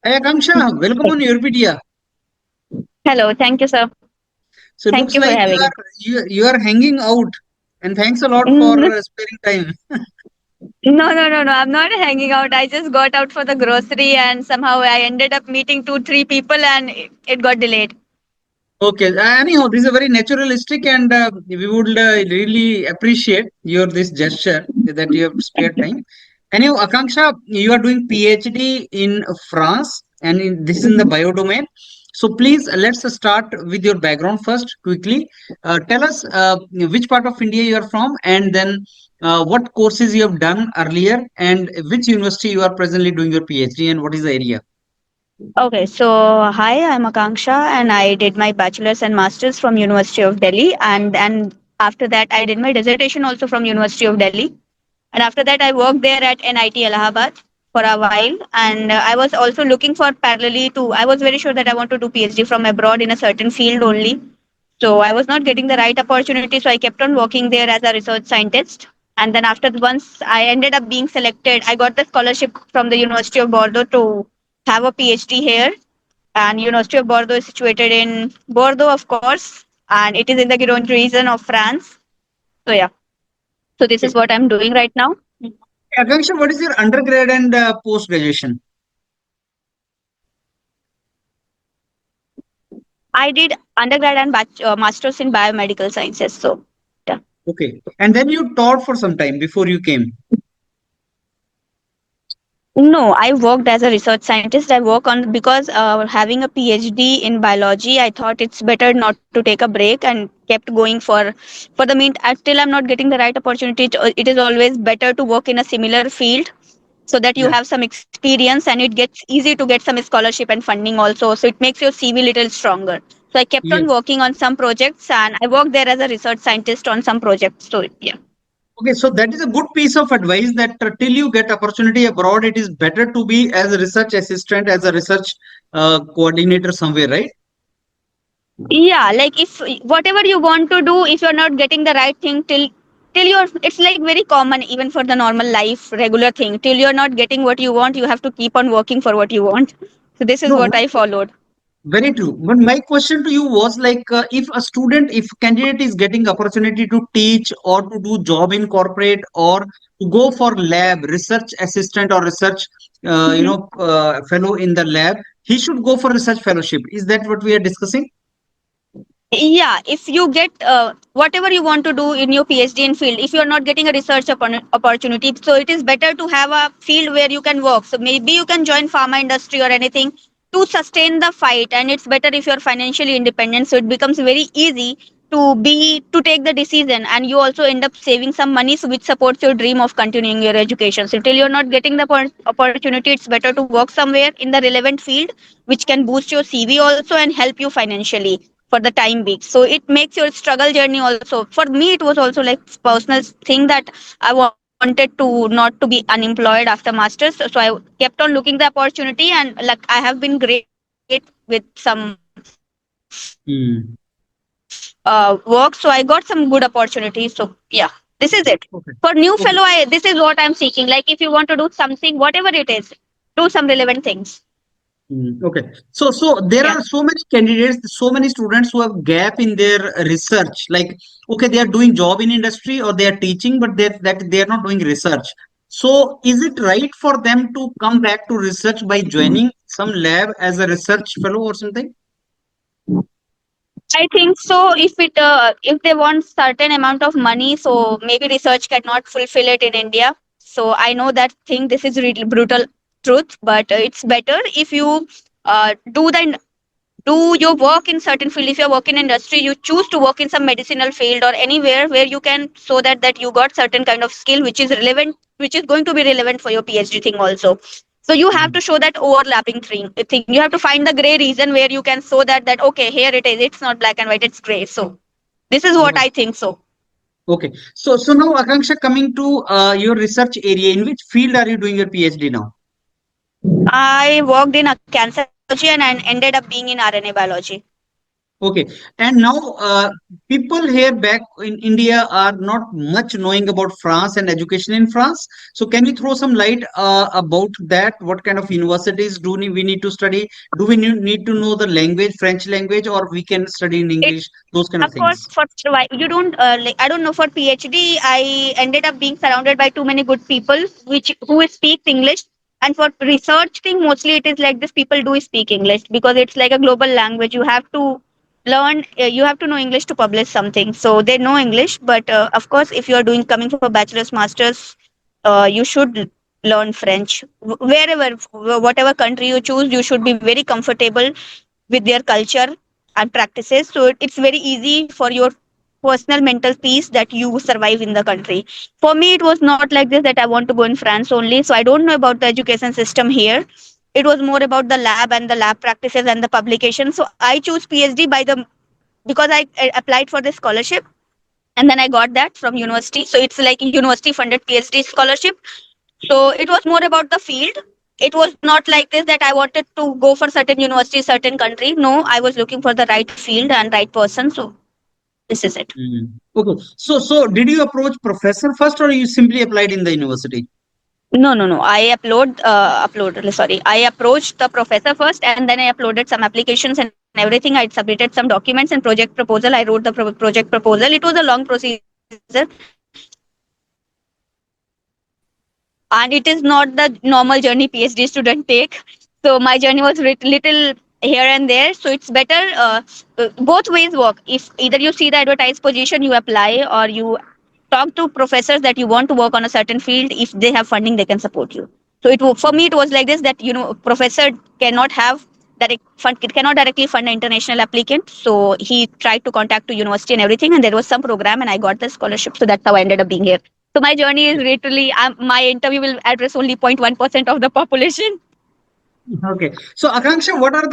Hey, Akansha, welcome on YourPedia. Hello, thank you, sir. So Thank looks you for like having. you are hanging out, and thanks a lot for Mm, sparing time. no. I'm not hanging out. I just got out for the grocery and somehow I ended up meeting two, three people and it got delayed. Okay. Anyhow, this is a very naturalistic, and we would really appreciate your this gesture that you have spared time. Anyhow, Akanksha, you are doing PhD in France, and this is in the Mhm. bio domain. So please let's start with your background first, quickly. Tell us which part of India you are from, and then what courses you have done earlier, and which university you are presently doing your PhD, and what is the area. Okay, so hi, I'm Akansha and I did my bachelor's and master's from University of Delhi and after that I did my dissertation also from University of Delhi. And after that, I worked there at NIT Allahabad for a while. And I was also looking for parallelly to, I was very sure that I want to do PhD from abroad in a certain field only. So I was not getting the right opportunity. So I kept on working there as a research scientist. And then once I ended up being selected, I got the scholarship from the University of Bordeaux to have a PhD here. And University of Bordeaux is situated in Bordeaux, of course, and it is in the Gironde region of France. So yeah, so this is what I'm doing right now. Akanksha, what is your undergrad and post graduation? I did undergrad and master's in biomedical sciences. So, yeah. Okay. And then you taught for some time before you came. No, I worked as a research scientist. I work on because having a PhD in biology, I thought it's better not to take a break and kept going for the mean until I'm not getting the right opportunity. It is always better to work in a similar field so that you Yeah. have some experience and it gets easy to get some scholarship and funding also. So it makes your CV little stronger. So I kept on Yes. working on some projects and I worked there as a research scientist on some projects. So yeah. Okay. So that is a good piece of advice that till you get opportunity abroad, it is better to be as a research assistant, as a research coordinator somewhere, right? Yeah, like if whatever you want to do, if you're not getting the right thing till you're, it's like very common even for the normal life, regular thing. Till you're not getting what you want, you have to keep on working for what you want. So this is No, what I followed. very true. But my question to you was like, if a student, if candidate is getting opportunity to teach or to do job in corporate or to go for lab research assistant or research, fellow in the lab, he should go for research fellowship. Is that what we are discussing? Yeah, if you get whatever you want to do in your PhD in field, if you are not getting a research opportunity, so it is better to have a field where you can work. So maybe you can join pharma industry or anything to sustain the fight, and it's better if you're financially independent. So it becomes very easy to take the decision, and you also end up saving some money, so which supports your dream of continuing your education. So till you're not getting the opportunity, it's better to work somewhere in the relevant field, which can boost your CV also and help you financially for the time being. So it makes your struggle journey also. For me, it was also like personal thing that I wanted to not to be unemployed after masters. So I kept on looking the opportunity, and like I have been great with some Hmm. work. So I got some good opportunities. So yeah, this is it. Okay. For new Okay. fellow, this is what I'm seeking. Like if you want to do something, whatever it is, do some relevant things. Okay. So there Yeah. are so many candidates, so many students who have gap in their research. Like, okay, they are doing job in industry or they are teaching, but they are not doing research. So is it right for them to come back to research by joining some lab as a research fellow or something? I think so. If they want certain amount of money, so maybe research cannot fulfill it in India. So I know that thing. This is really brutal truth, but it's better if you do your work in certain field. If you're working in industry, you choose to work in some medicinal field or anywhere where you can, so that you got certain kind of skill which is relevant, which is going to be relevant for your PhD thing also. So you have Mhm. to show that overlapping thing. You have to find the gray reason where you can show that okay, here it is, it's not black and white, it's gray. So this is what Oh, I think. So okay. So now Akanksha, coming to your research area, in which field are you doing your PhD now? I worked in a cancer biology and I ended up being in RNA biology. Okay, and now people here back in India are not much knowing about France and education in France. So can you throw some light about that? What kind of universities we need to study? Do we need to know the language, French language, or we can study in It, English? Those kind of of course, things. for you don't like, I don't know, for PhD I ended up being surrounded by too many good people which who speaks English. And for research thing, mostly it is like this, people do speak English because it's like a global language. You have to learn, you have to know English to publish something, so they know English. But of course, if you are doing coming for bachelor's masters, you should learn French. Wherever, whatever country you choose, you should be very comfortable with their culture and practices. So it's very easy for your personal mental peace that you survive in the country. For me, it was not like this that I want to go in France only. So I don't know about the education system here. It was more about the lab and the lab practices and the publication. So I choose PhD by the because I applied for the scholarship and then I got that from university. So it's like a university funded PhD scholarship. So it was more about the field. It was not like this that I wanted to go for certain university, certain country. No, I was looking for the right field and right person. So this is it. Mm. Okay, so did you approach professor first, or you simply applied in the university? No, no, no. Sorry. I approached the professor first, and then I uploaded some applications and everything. I submitted some documents and project proposal. I wrote the project proposal. It was a long procedure, and it is not the normal journey PhD student take. So my journey was little here and there. So it's better. Both ways work. If either you see the advertised position, you apply, or you talk to professors that you want to work on a certain field. If they have funding, they can support you. So for me it was like this, that professor cannot have direct fund, it cannot directly fund an international applicant. So he tried to contact to university and everything, and there was some program, and I got the scholarship. So that's how I ended up being here. So my journey is literally, my interview will address only 0.1% of the population. Okay. So Akanksha, what are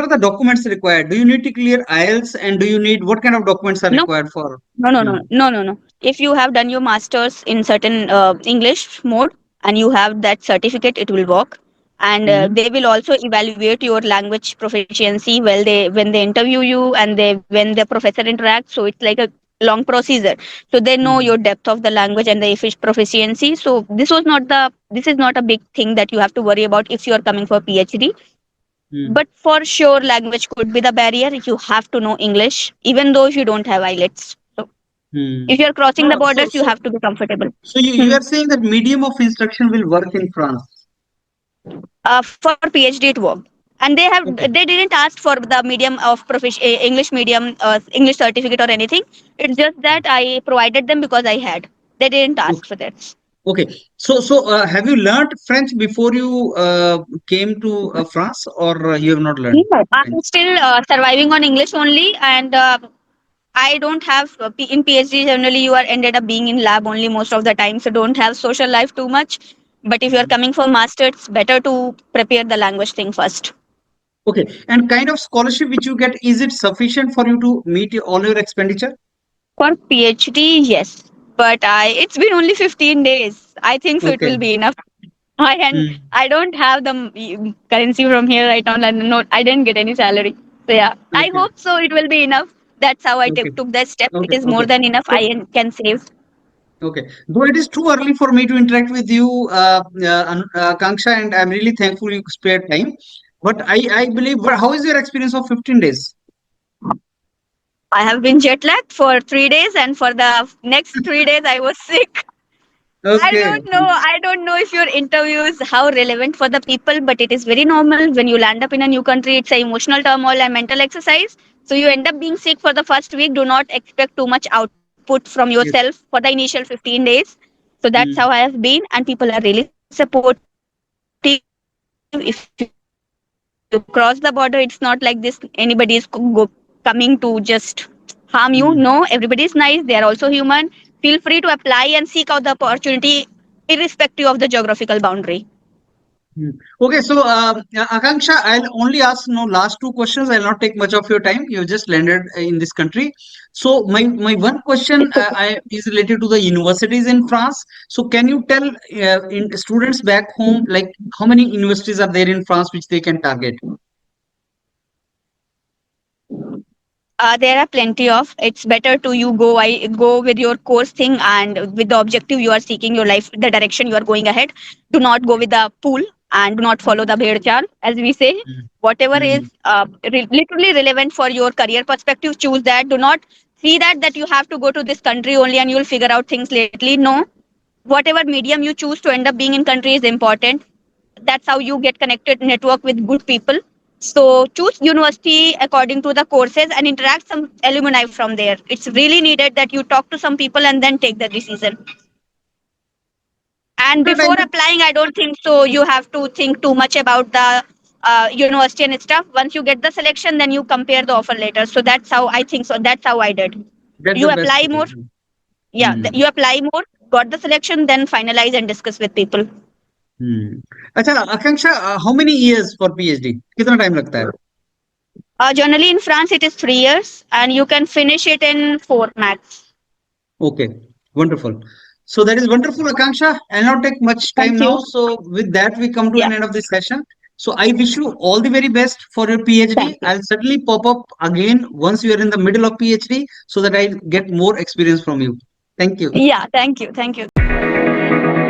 the documents required? Do you need to clear IELTS, and do you need what kind of documents are No, required for? no, no, no, Hmm. no, no, no. If you have done your masters in certain English mode and you have that certificate, it will work. And Hmm. they will also evaluate your language proficiency when they interview you, and they when the professor interacts. So it's like a long procedure. So they know Hmm. your depth of the language and the proficiency. So this is not a big thing that you have to worry about if you are coming for PhD. Hmm. But for sure, language could be the barrier. You have to know English, even though if you don't have IELTS. So Hmm. if you're crossing the No, so borders, you so have to be comfortable. so you Hmm. are saying that medium of instruction will work in France. For PhD, it worked, and Okay. they didn't ask for the medium of English medium, English certificate or anything. It's just that I provided them because I had. They didn't ask Okay. for that. Okay. So have you learned French before you came to France, or you have not learned No, I'm French? still surviving on English only, and I don't have in PhD. Generally, you are ended up being in lab only most of the time, so don't have social life too much. But if you are Mhm. coming for master, it's better to prepare the language thing first. Okay. And kind of scholarship which you get, is it sufficient for you to meet all your expenditure? For PhD, yes, but I it's been only 15 days. I think so. It will Okay. be enough. Hmm. I don't have the currency from here right now. And no, I didn't get any salary. So yeah, I Okay. hope so. It will be enough. That's how I Okay. took that step. It Okay. is more Okay. than enough. So Can save. okay. Though it is too early for me to interact with you, Kanksha, and I'm really thankful you spared time. But I believe, how is your experience of 15 days? I have been jet lagged for 3 days, and for the next 3 days, I was sick. I Okay. don't know. I don't know if your interview is how relevant for the people, but it is very normal when you land up in a new country. It's an emotional turmoil and mental exercise. So you end up being sick for the first week. Do not expect too much output from yourself Yes. for the initial 15 days. So that's how I have Mm, been, and people are really supportive. If you cross the border, it's not like this. Anybody is coming to just harm you. No, everybody is nice. They are also human. Feel free to mm, apply and seek out the opportunity irrespective of the geographical boundary. mm. Okay, so Akanksha, I'll only ask no last two questions. I'll not take much of your time. You just landed in this country. So my one question It's okay. is related to the universities in France. So can you tell in students back home, like how many universities are there in France which they can target? There are plenty of. It's better to you go. I go with your course thing and with the objective you are seeking your life, the direction you are going ahead. Do not go with the pool and do not follow the bhed chal, as we say. Mm, Whatever is mm. literally relevant for your career perspective, choose that. Do not see that you have to go to this country only and you will figure out things lately. No, whatever medium you choose to end up being in country is important. That's how you get connected, network with good people. So choose university according to the courses and interact some alumni from there. It's really needed that you talk to some people and then take the decision. And But I before applying, I don't think so you have to think too much about the university and stuff. Once you get the selection, then you compare the offer later. So that's how I think, so that's how I did. that's You the best apply way. more. Yeah, Hmm. you apply more, got the selection, then finalize and discuss with people. Hmm. अच्छा आकांक्षा, how many years for PhD? कितना time लगता है? Generally in France, it is 3 years, and you can finish it in four max. Okay, wonderful. So that is wonderful, Akansha. I'll not take much time Thank now. you. So with that, we come to Yeah, an end of this session. So I wish you all the very best for your PhD. thank you. I'll certainly pop up again once you are in the middle of PhD so that I get more experience from you. Thank you. Yeah, thank you. Thank you.